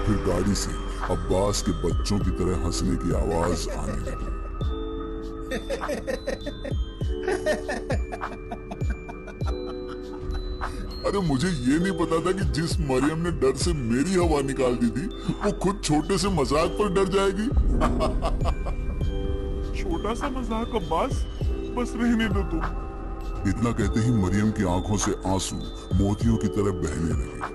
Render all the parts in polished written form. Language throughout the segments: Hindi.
फिर गाड़ी से अब्बास के बच्चों की तरह हंसने की आवाज आने लगी। अरे मुझे ये नहीं पता था कि जिस मरियम ने डर से मेरी हवा निकाल दी थी वो खुद छोटे से मजाक पर डर जाएगी। छोटा सा मजाक अब्बास, बस रहने दो तुम। इतना कहते ही मरियम की आंखों से आंसू मोतियों की तरह बहने लगे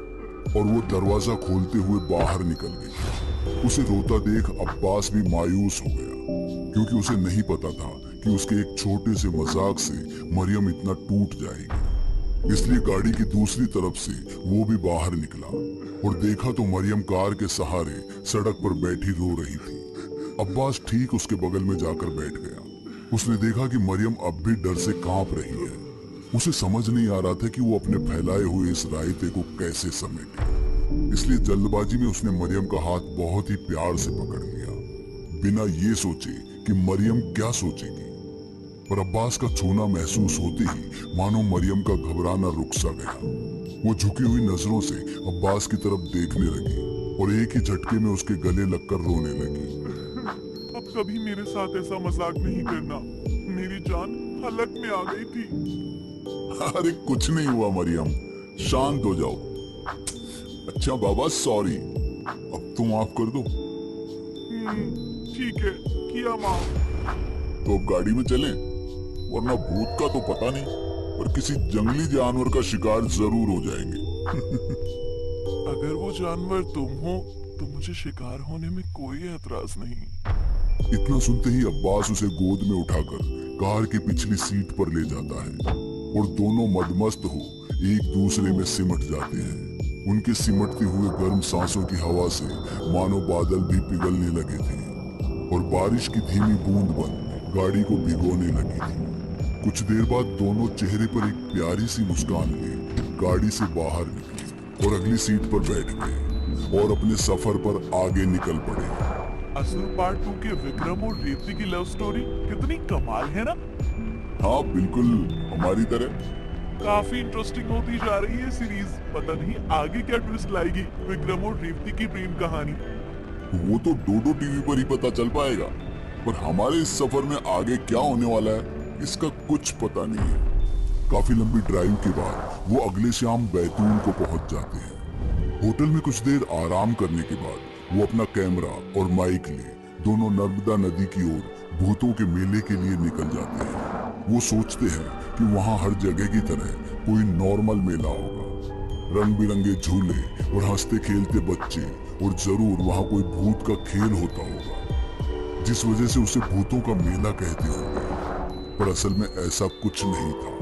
और वो दरवाजा खोलते हुए बाहर निकल गई। उसे रोता देख अब्बास भी मायूस हो गया, क्योंकि उसे नहीं पता था कि उसके एक छोटे से मजाक से मरियम इतना टूट जाएगी। इसलिए गाड़ी की दूसरी तरफ से वो भी बाहर निकला और देखा तो मरियम कार के सहारे सड़क पर बैठी रो रही थी। अब्बास ठीक उसके बगल में जाकर बैठ गया। उसने देखा कि मरियम अब भी डर से कांप रही है। उसे समझ नहीं आ रहा था कि वो अपने फैलाए हुए इस रायते को कैसे समेटे। इसलिए जल्दबाजी में उसने मरियम का हाथ बहुत ही प्यार से पकड़ लिया, बिना ये सोचे कि मरियम क्या सोचेगी। पर अब्बास का छूना महसूस होते ही मानो मरियम का घबराना रुक सा गया। वो झुकी हुई नजरों से अब्बास की तरफ देखने लगी और एक ही झटके में उसके गले लगकर रोने लगी। अब कभी मेरे साथ ऐसा मजाक नहीं करना, मेरी जान हलक में आ गई थी। अरे कुछ नहीं हुआ मरियम, शांत हो जाओ। अच्छा बाबा सॉरी, अब तुम माफ कर दो। ठीक है, किया माफ। तो अब गाड़ी में चलें, वरना भूत का तो पता नहीं पर किसी जंगली जानवर का शिकार जरूर हो जाएंगे। अगर वो जानवर तुम हो तो मुझे शिकार होने में कोई एतराज नहीं। इतना सुनते ही अब्बास उसे गोद में उठाकर कार की पिछली सीट पर ले जाता है और दोनों मदमस्त हो एक दूसरे में सिमट जाते हैं। उनके सिमटते हुए गर्म सांसों की हवा से मानो बादल भी पिघलने लगे थे और बारिश की धीमी बूंद बन गाड़ी को भिगोने लगी थी। कुछ देर बाद दोनों चेहरे पर एक प्यारी सी मुस्कान लिए गाड़ी से बाहर निकले और अगली सीट पर बैठ गए और अपने सफर पर आगे निकल पड़े। असुर पार्ट 2 के विक्रम और रेवती की लव स्टोरी कितनी कमाल है ना? हाँ बिल्कुल हमारी तरह। काफी इंटरेस्टिंग होती जा रही है सीरीज। पता नहीं आगे क्या ट्विस्ट लाएगी विक्रम और रेवती की प्रेम कहानी। वो तो डोडो टीवी पर ही पता चल पाएगा, पर हमारे इस सफर में आगे क्या होने वाला है इसका कुछ पता नहीं है। काफी लंबी ड्राइव के बाद वो अगले शाम बैतूल को पहुंच जाते हैं। होटल में कुछ देर आराम करने के बाद वो अपना कैमरा और माइक ले दोनों नर्मदा नदी की ओर भूतों के मेले के लिए निकल जाते हैं। वो सोचते हैं कि वहाँ हर जगह की तरह कोई नॉर्मल मेला होगा, रंग बिरंगे झूले और हंसते खेलते बच्चे, और जरूर वहाँ कोई भूत का खेल होता होगा जिस वजह से उसे भूतों का मेला कहते होंगे। पर असल में ऐसा कुछ नहीं था।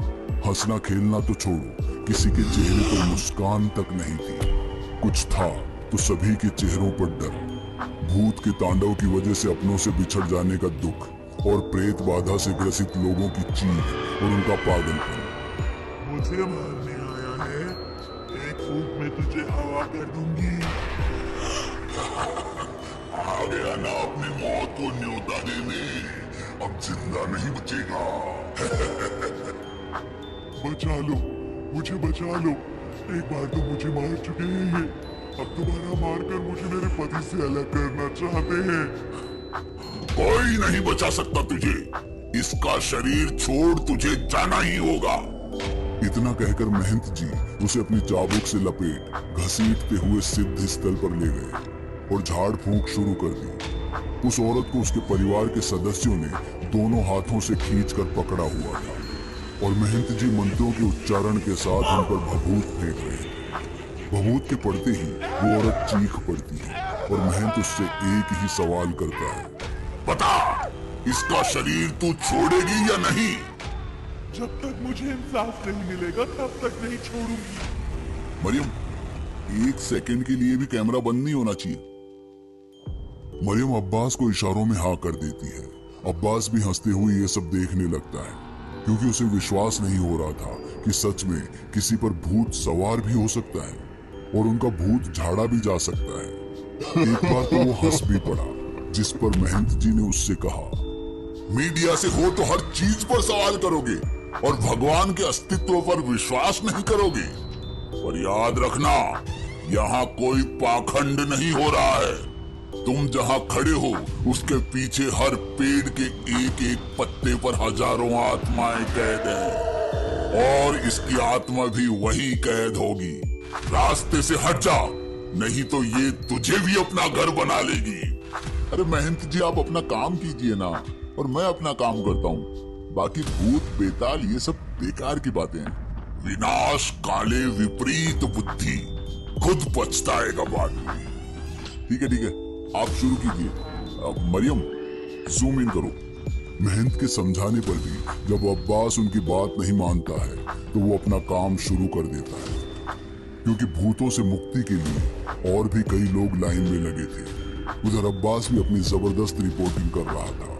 हंसना खेलना तो छोड़ो, किसी के चेहरे पर मुस्कान तक नहीं थी। कुछ था तो सभी के चेहरों पर डर, भूत के तांडव की वजह से अपनों से बिछड़ जाने का दुख और प्रेत बाधा से ग्रसित लोगों की चीख और उनका पागलपन। मुझे मारने आया है, एक फूंक में तुझे हवा कर दूंगी। आ गया ना अपनी मौत को न्योता देने, अब जिंदा नहीं बचेगा। बचा लो, मुझे बचा लो। एक बार तो मुझे मार चुके हैं ये, अब दोबारा मारकर मुझे मेरे पति से अलग करना चाहते हैं। कोई नहीं बचा सकता तुझे, इसका शरीर छोड़ तुझे जाना ही होगा। इतना कहकर महंत जी उसे अपनी चाबुक से लपेट घसीटते हुए सिद्ध स्थल पर ले गए और झाड़ फूंक शुरू कर दी। उस औरत को उसके परिवार के सदस्यों ने दोनों हाथों से खींचकर पकड़ा हुआ था और महंत जी मंत्रों के उच्चारण के साथ उन पर भभूत फेंक रहे थे। भभूत के पड़ते ही वो औरत चीख पड़ती है और महंत उससे एक ही सवाल करता है, बता इसका शरीर तू छोड़ेगी या नहीं? जब तक मुझे इंसाफ नहीं मिलेगा तब तक नहीं छोड़ूंगी। मरियम एक सेकंड के लिए भी कैमरा बंद नहीं होना चाहिए। मरियम अब्बास को इशारों में हाँ कर देती है। अब्बास भी हंसते हुए ये सब देखने लगता है, क्योंकि उसे विश्वास नहीं हो रहा था कि सच में किसी पर भूत सवार भी हो सकता है और उनका भूत झाड़ा भी जा सकता है। एक बार तो वो हंस भी पड़ा, जिस पर महंत जी ने उससे कहा, मीडिया से हो तो हर चीज पर सवाल करोगे और भगवान के अस्तित्व पर विश्वास नहीं करोगे, पर याद रखना यहाँ कोई पाखंड नहीं हो रहा है। तुम जहाँ खड़े हो उसके पीछे हर पेड़ के एक एक पत्ते पर हजारों आत्माएं कैद हैं और इसकी आत्मा भी वही कैद होगी। रास्ते से हट जा, नहीं तो ये तुझे भी अपना घर बना लेगी। अरे महंत जी, आप अपना काम कीजिए ना, और मैं अपना काम करता हूँ। बाकी भूत बेताल ये सब बेकार की बातें हैं। विनाश काले विपरीत बुद्धि, खुद पछताएगा बाद में। ठीक है, आप शुरू कीजिए। मरियम, जूम इन करो। महंत के समझाने पर भी जब अब्बास उनकी बात नहीं मानता है तो वो अपना काम शुरू कर देता है, क्योंकि भूतों से मुक्ति के लिए और भी कई लोग लाइन में लगे थे। उधर अब्बास भी अपनी जबरदस्त रिपोर्टिंग कर रहा था।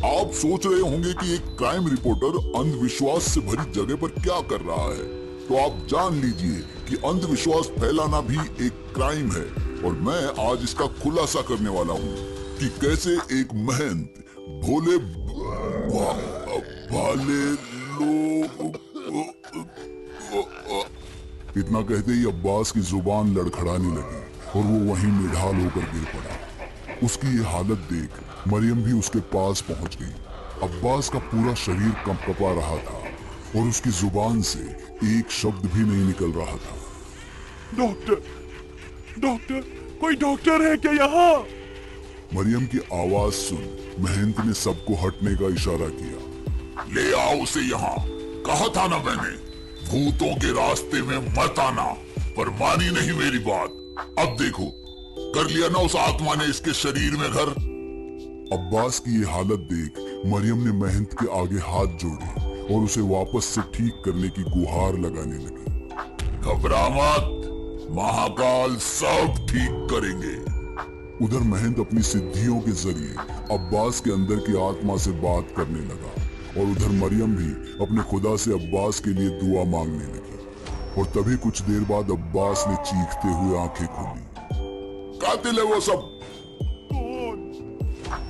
आप सोच रहे होंगे कि एक क्राइम रिपोर्टर अंधविश्वास से भरी जगह पर क्या कर रहा है, तो आप जान लीजिए कि अंधविश्वास फैलाना भी एक क्राइम है। और मैं आज इसका खुलासा करने वाला हूँ कि कैसे एक महंत भोले भाले लोग। इतना कहते ही अब्बास की जुबान लड़खड़ाने लगी और वो वहीं निढाल होकर गिर पड़ा। उसकी ये हालत देख मरियम भी उसके पास पहुंच गई। अब्बास का पूरा शरीर कंपकपा रहा था और उसकी जुबान से एक शब्द भी नहीं निकल रहा था। डॉक्टर, कोई डॉक्टर है क्या यहाँ? मरियम की आवाज सुन महंत ने सबको हटने का इशारा किया। ले आओ उसे यहाँ, कहा था ना मैंने, भूतों के रास्ते में मत आना, पर मानी नहीं मेरी बात। अब देखो, कर लिया ना उस आत्मा ने इसके शरीर में घर। अब्बास की ये हालत देख मरियम ने महंत के आगे हाथ जोड़े और उसे वापस से ठीक करने की गुहार लगाने लगी। घबरा मत, महाकाल सब ठीक करेंगे। उधर महंत अपनी सिद्धियों के जरिए अब्बास के अंदर की आत्मा से बात करने लगा और उधर मरियम भी अपने खुदा से अब्बास के लिए दुआ मांगने लगी। और तभी कुछ देर बाद अब्बास ने चीखते हुए आंखें खोली। कातिल है वो सब।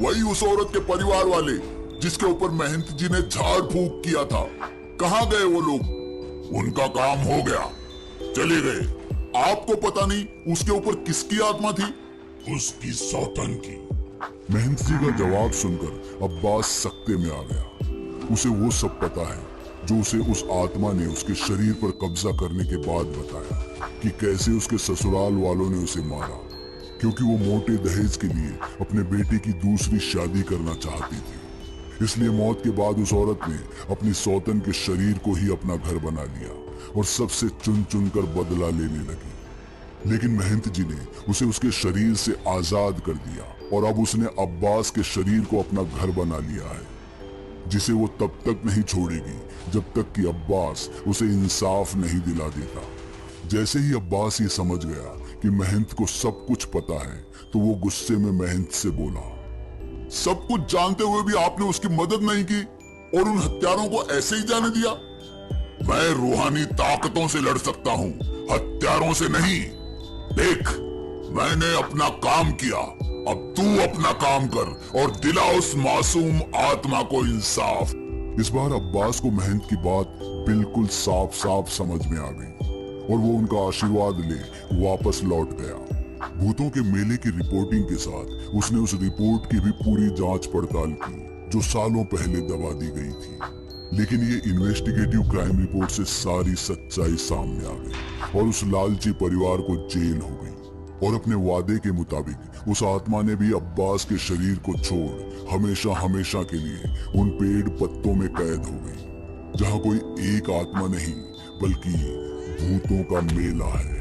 वही उस औरत के परिवार वाले जिसके ऊपर महंत जी ने झाड़ फूंक किया था। कहाँ गए वो लोग? उनका काम हो गया, चले गए। आपको पता नहीं उसके ऊपर किसकी आत्मा थी? उसकी सौतन की। महंत जी का जवाब सुनकर अब्बास सकते में आ गया। उसे वो सब पता है जो उसे उस आत्मा ने उसके शरीर पर कब्जा करने के बाद बताया कि कैसे उसके ससुराल वालों ने उसे मारा, क्योंकि वो मोटे दहेज के लिए अपने बेटे की दूसरी शादी करना चाहती थी। इसलिए मौत के बाद उस औरत ने अपनी सौतन के शरीर को ही अपना घर बना लिया और सबसे चुन चुन कर बदला लेने लगी। लेकिन महंत जी ने उसे उसके शरीर से आजाद कर दिया और अब उसने अब्बास के शरीर को अपना घर बना लिया है, जिसे वो तब तक नहीं छोड़ेगी जब तक कि अब्बास उसे इंसाफ नहीं दिला देता। जैसे ही अब्बास ये समझ गया कि महंत को सब कुछ पता है तो वो गुस्से में महंत से बोला, सब कुछ जानते हुए भी आपने उसकी मदद नहीं की और उन हत्यारों को ऐसे ही जाने दिया। मैं रूहानी ताकतों से लड़ सकता हूँ, हत्यारों से नहीं। देख, मैंने अपना काम किया, अब तू अपना काम कर और दिला उस मासूम आत्मा को इंसाफ। इस बार अब्बास को महंत की बात बिल्कुल साफ साफ समझ में आ गई और वो उनका आशीर्वाद ले वापस लौट गया। भूतों के मेले की रिपोर्टिंग के साथ उसने उस रिपोर्ट की भी पूरी जांच पड़ताल की जो सालों पहले दबा दी गई थी। लेकिन ये इन्वेस्टिगेटिव क्राइम रिपोर्ट से सारी सच्चाई सामने आ गई और उस लालची परिवार को जेल हो गई। और अपने वादे के मुताबिक उस आत्मा ने भी अब्बास के शरीर को छोड़ हमेशा हमेशा के लिए उन पेड़ पत्तों में कैद हो गई, जहाँ कोई एक आत्मा नहीं बल्कि भूतों का मेला है।